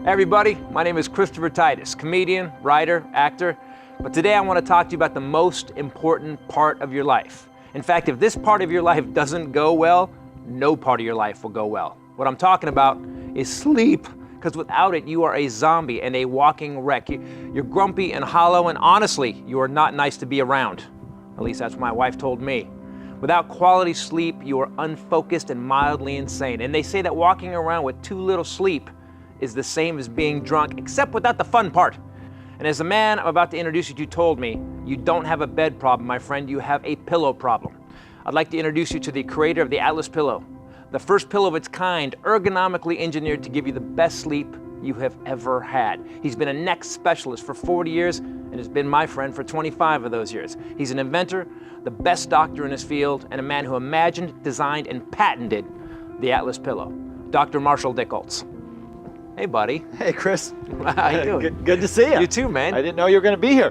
Hey everybody, my name is Christopher Titus, comedian, writer, actor, but today I want to talk to you about the most important part of your life. In fact, if this part of your life doesn't go well, no part of your life will go well. What I'm talking about is sleep, because without it, you are a zombie and a walking wreck. You're grumpy and hollow, and honestly, you are not nice to be around. At least that's what my wife told me. Without quality sleep, you are unfocused and mildly insane. And they say that walking around with too little sleep is the same as being drunk, except without the fun part. And as the man I'm about to introduce you to told me, you don't have a bed problem, my friend, you have a pillow problem. I'd like to introduce you to the creator of the Atlas pillow, the first pillow of its kind, ergonomically engineered to give you the best sleep you have ever had. He's been a neck specialist for 40 years and has been my friend for 25 of those years. He's an inventor, the best doctor in his field, and a man who imagined, designed, and patented the Atlas pillow, Dr. Marshall Dickholtz. Hey, buddy. Hey, Chris. How you doing? Good to see you. You too, man. I didn't know you were going to be here.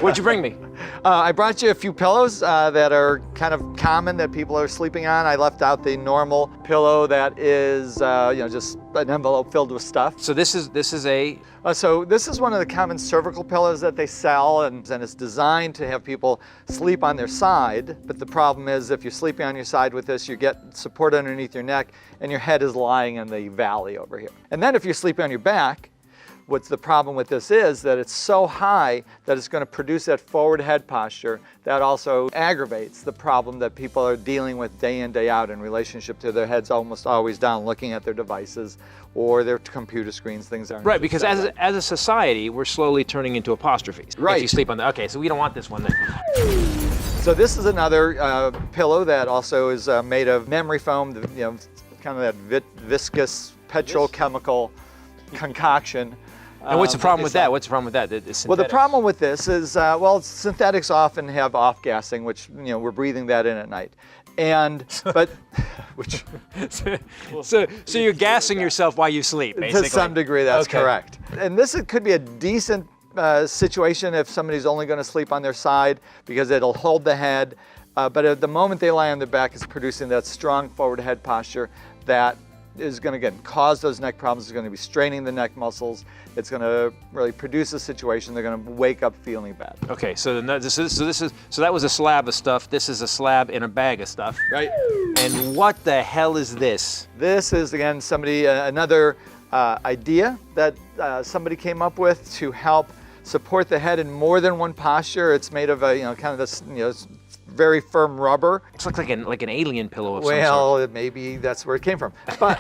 What'd you bring me? I brought you a few pillows that are kind of common that people are sleeping on. I left out the normal pillow that is, just an envelope filled with stuff. So this is a... So this is one of the common cervical pillows that they sell, and it's designed to have people sleep on their side. But the problem is, if you're sleeping on your side with this, you get support underneath your neck, and your head is lying in the valley over here. And then if you're sleeping on your back, what's the problem with this is that it's so high that it's going to produce that forward head posture that also aggravates the problem that people are dealing with day in, day out in relationship to their heads almost always down looking at their devices or their computer screens, things aren't. Right, because as a society, we're slowly turning into apostrophes. Right. If you sleep on the... Okay, so we don't want this one then. So this is another pillow that also is made of memory foam, kind of that viscous petrochemical concoction. And what's the problem with that? What's the problem with that? Well, the problem with this is, synthetics often have off-gassing, which, we're breathing that in at night. So you're gassing yourself while you sleep, basically. To some degree, that's okay. Correct. And this could be a decent situation if somebody's only going to sleep on their side because it'll hold the head. But at the moment they lie on their back, it's producing that strong forward head posture that is going to, again, cause those neck problems. It's going to be straining the neck muscles. It's going to really produce a situation they're going to wake up feeling bad. Okay, so that was a slab of stuff. This is a slab in a bag of stuff. Right. And what the hell is this? This is, again, another idea that somebody came up with to help support the head in more than one posture. It's made of a, kind of this, very firm rubber. It looks like an alien pillow of some sort. Well, maybe that's where it came from. But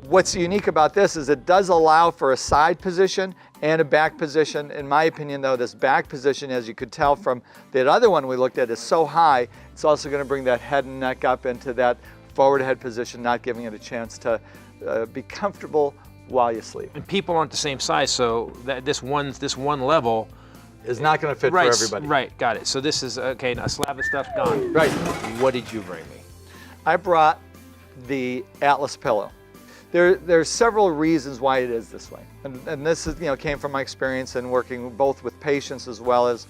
what's unique about this is it does allow for a side position and a back position. In my opinion, though, this back position, as you could tell from that other one we looked at, is so high, it's also going to bring that head and neck up into that forward head position, not giving it a chance to be comfortable while you sleep. And people aren't the same size, so this one level is not going to fit for everybody. Right, got it. So this is, okay, now a slab of stuff gone. Right. What did you bring me? I brought the Atlas pillow. There's several reasons why it is this way. And this is, came from my experience in working both with patients as well as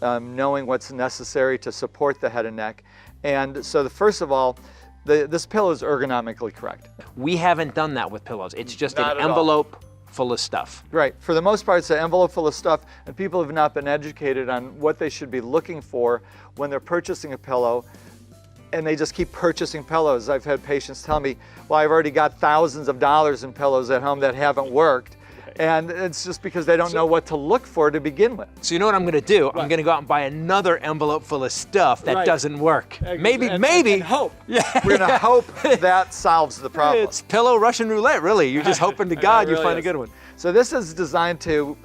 knowing what's necessary to support the head and neck. And so first of all, this pillow is ergonomically correct. We haven't done that with pillows. It's just Not an at all. envelope full of stuff. Right. For the most part, it's an envelope full of stuff, and people have not been educated on what they should be looking for when they're purchasing a pillow, and they just keep purchasing pillows. I've had patients tell me, well, I've already got thousands of dollars in pillows at home that haven't worked. And it's just because they don't know what to look for to begin with. So you know what I'm going to do? I'm going to go out and buy another envelope full of stuff that doesn't work. Maybe. And hope. Yeah. We're going to hope that solves the problem. It's pillow Russian roulette, really. You're just hoping to God you find a good one. So this is designed to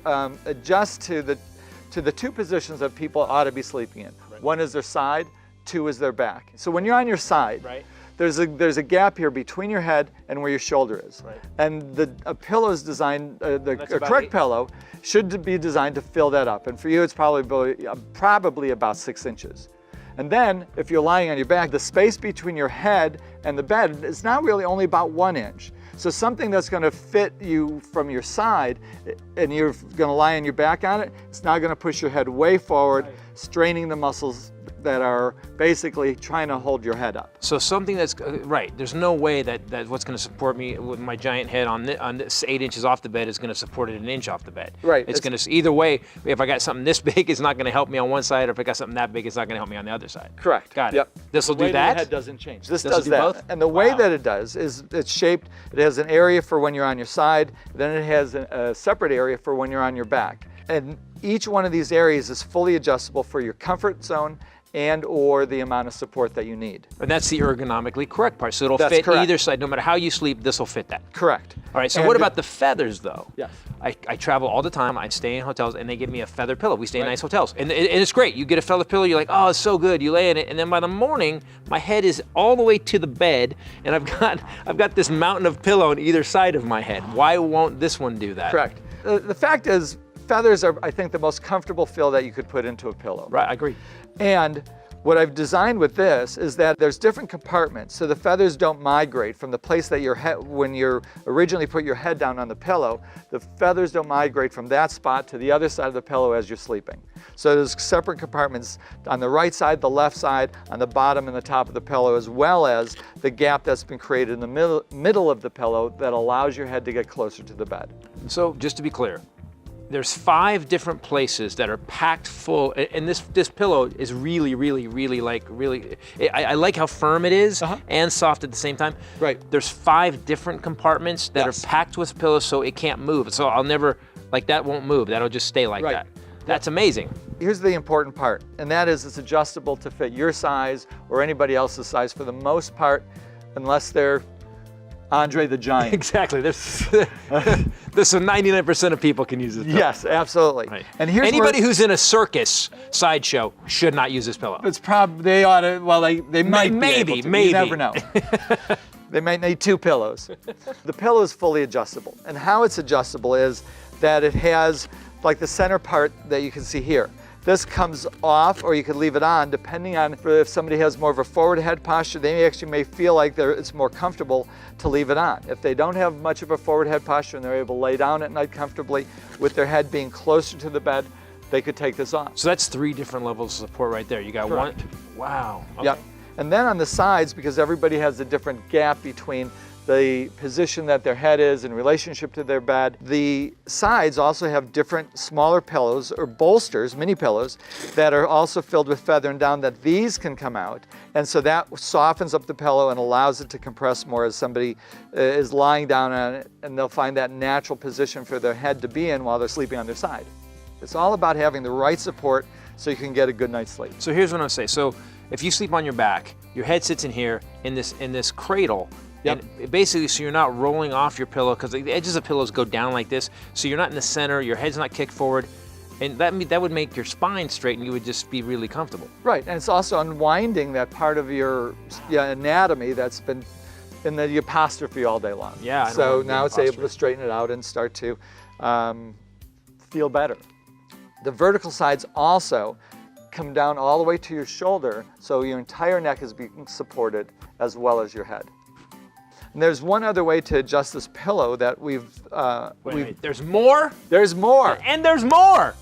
adjust to the two positions that people ought to be sleeping in. Right. One is their side, two is their back. So when you're on your side, right, there's a gap here between your head and where your shoulder is. Right. And a pillow is designed, a correct pillow should be designed to fill that up. And for you, it's probably about 6 inches. And then, if you're lying on your back, the space between your head and the bed is now really only about 1 inch. So something that's going to fit you from your side, and you're going to lie on your back on it, it's now going to push your head way forward, straining the muscles that are basically trying to hold your head up. So something that's, right, there's no way that what's going to support me with my giant head on this 8 inches off the bed is going to support it an inch off the bed. Right. It's going to, either way, if I got something this big, it's not going to help me on one side, or if I got something that big, it's not going to help me on the other side. Correct. Got it. Yep. This will The way do that? The head doesn't change. This This does will do that. both? And the way Wow. that it does is it's shaped, it has an area for when you're on your side, then it has a separate area for when you're on your back. And each one of these areas is fully adjustable for your comfort zone and or the amount of support that you need. And that's the ergonomically correct part. So it'll That's fit correct. either side. No matter how you sleep, this will fit that. Correct. All right, so And what about the feathers, though? Yes. I travel all the time. I stay in hotels, and they give me a feather pillow. We stay in Right. nice hotels. And it's great. You get a feather pillow, you're like, oh, it's so good. You lay in it, and then by the morning, my head is all the way to the bed, and I've got this mountain of pillow on either side of my head. Why won't this one do that? Correct. The fact is, feathers are, I think, the most comfortable fill that you could put into a pillow. Right, I agree. And what I've designed with this is that there's different compartments, so the feathers don't migrate from the place that your head, when you originally put your head down on the pillow, the feathers don't migrate from that spot to the other side of the pillow as you're sleeping. So there's separate compartments on the right side, the left side, on the bottom and the top of the pillow, as well as the gap that's been created in the middle of the pillow that allows your head to get closer to the bed. So just to be clear, there's 5 different places that are packed full, and this pillow is really, really, really I like how firm it is and soft at the same time. Right. There's 5 different compartments that Yes. are packed with pillows, so it can't move. So I'll never, that won't move. That'll just stay like Right. that. That's amazing. Here's the important part, and that is it's adjustable to fit your size or anybody else's size for the most part, unless they're Andre the Giant. Exactly. There's so 99% of people can use this pillow. Yes, absolutely. Right. And here's anybody who's in a circus sideshow should not use this pillow. it's probably, they ought to, well, they might maybe, be able to. maybe. You never know. They might need 2 pillows. The pillow is fully adjustable, and how it's adjustable is that it has like the center part that you can see here. This comes off, or you could leave it on, depending on if somebody has more of a forward head posture. They may feel like it's more comfortable to leave it on. If they don't have much of a forward head posture and they're able to lay down at night comfortably with their head being closer to the bed, they could take this off. So that's 3 different levels of support right there. You got Correct. one. Wow. Okay. Yep. And then on the sides, because everybody has a different gap between the position that their head is in relationship to their bed, the sides also have different smaller pillows or bolsters, mini pillows, that are also filled with feather and down that these can come out. And so that softens up the pillow and allows it to compress more as somebody is lying down on it, and they'll find that natural position for their head to be in while they're sleeping on their side. It's all about having the right support so you can get a good night's sleep. So here's what I'm saying. So if you sleep on your back, your head sits in here in this cradle. Yep. And basically, so you're not rolling off your pillow, because the edges of pillows go down like this. So you're not in the center, your head's not kicked forward. And that would make your spine straight, and you would just be really comfortable. Right, and it's also unwinding that part of your anatomy that's been in the apostrophe all day long. Yeah, I know so what now it's able to straighten it out and start to feel better. The vertical sides also come down all the way to your shoulder, so your entire neck is being supported as well as your head. And there's one other way to adjust this pillow that Wait, there's more? There's more. And there's more!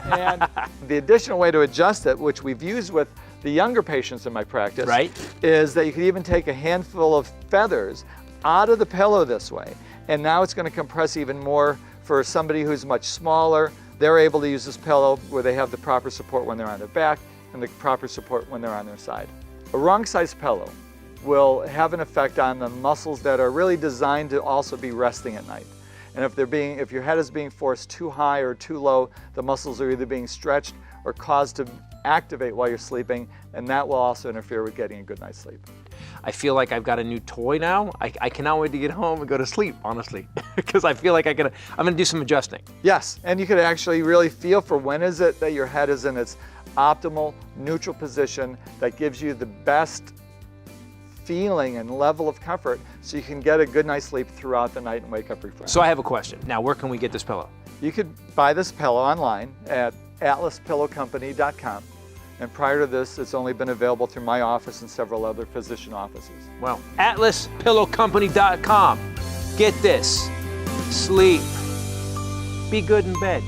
And the additional way to adjust it, which we've used with the younger patients in my practice, Right. is that you can even take a handful of feathers out of the pillow this way. And now it's going to compress even more for somebody who's much smaller. They're able to use this pillow where they have the proper support when they're on their back and the proper support when they're on their side. A wrong-sized pillow will have an effect on the muscles that are really designed to also be resting at night. And if your head is being forced too high or too low, the muscles are either being stretched or caused to activate while you're sleeping, and that will also interfere with getting a good night's sleep. I feel like I've got a new toy now. I cannot wait to get home and go to sleep, honestly, because I feel like I'm gonna do some adjusting. Yes, and you could actually really feel for when is it that your head is in its optimal neutral position that gives you the best feeling and level of comfort so you can get a good night's sleep throughout the night and wake up refreshed. So I have a question. Now, where can we get this pillow? You could buy this pillow online at atlaspillowcompany.com. And prior to this, it's only been available through my office and several other physician offices. Well, atlaspillowcompany.com. Get this. Sleep. Be good in bed.